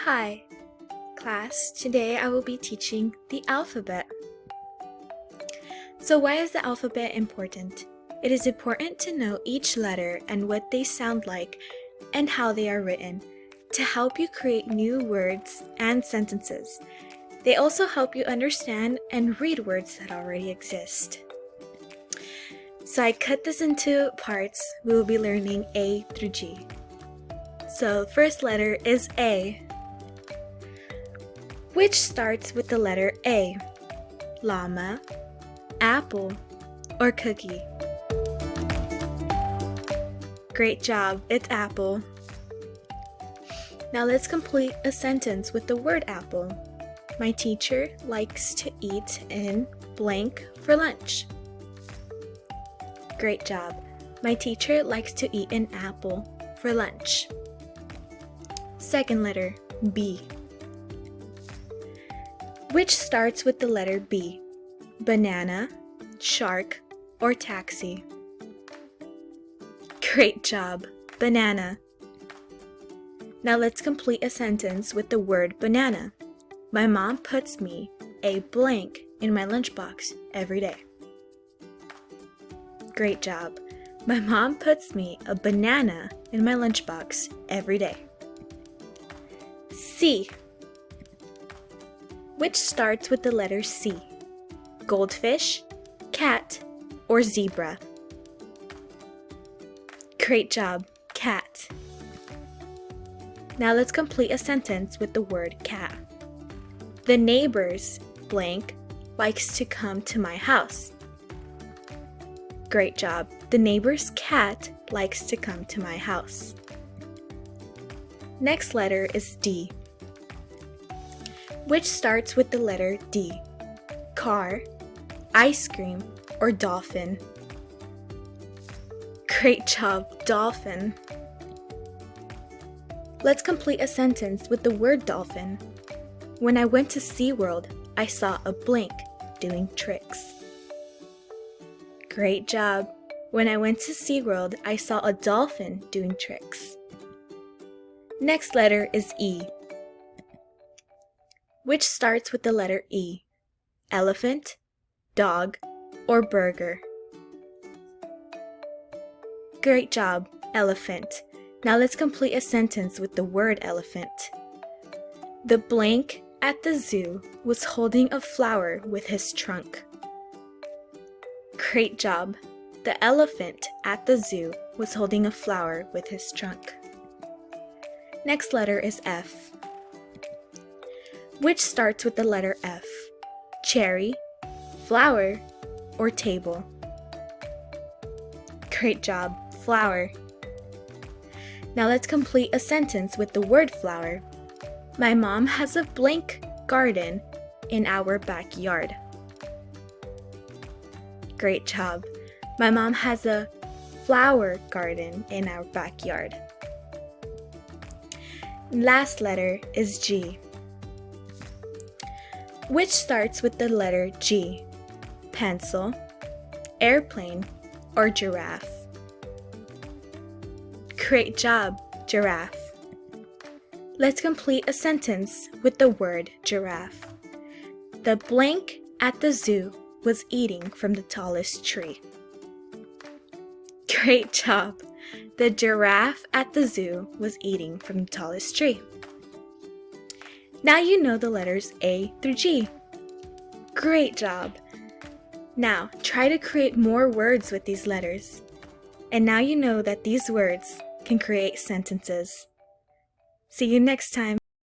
Hi, class. Today I will be teaching the alphabet. So why is the alphabet important? It is important to know each letter and what they sound like and how they are written to help you create new words and sentences. They also help you understand and read words that already exist. So I cut this into parts. We will be learning A through G. So first letter is A, which starts with the letter A. Llama, apple, or cookie? Great job, it's apple. Now let's complete a sentence with the word apple. My teacher likes to eat in blank for lunch. Great job. My teacher likes to eat an apple for lunch. Second letter, B, which starts with the letter B. Banana, shark, or taxi? Great job, banana. Now let's complete a sentence with the word banana. My mom puts me a blank in my lunchbox every day. Great job. My mom puts me a banana in my lunchbox every day. C, which starts with the letter C. Goldfish, cat, or zebra? Great job, cat. Now let's complete a sentence with the word cat. The neighbor's blank likes to come to my house. Great job. The neighbor's cat likes to come to my house. Next letter is D, which starts with the letter D. Car, ice cream, or dolphin? Great job, dolphin. Let's complete a sentence with the word dolphin. When I went to SeaWorld, I saw a blank doing tricks. Great job. When I went to SeaWorld, I saw a dolphin doing tricks. Next letter is E, which starts with the letter E. Elephant, dog, or burger? Great job, elephant. Now let's complete a sentence with the word elephant. The blank at the zoo was holding a flower with his trunk. Great job. The elephant at the zoo was holding a flower with his trunk. Next letter is F, which starts with the letter F. Cherry, flower, or table? Great job, flower. Now let's complete a sentence with the word flower. My mom has a blank garden in our backyard. Great job. My mom has a flower garden in our backyard. Last letter is G, which starts with the letter G. Pencil, airplane, or giraffe? Great job, giraffe. Let's complete a sentence with the word giraffe. The blank at the zoo was eating from the tallest tree. Great job. The giraffe at the zoo was eating from the tallest tree. Now you know the letters A through G. Great job. Now try to create more words with these letters. And now you know that these words can create sentences. See you next time.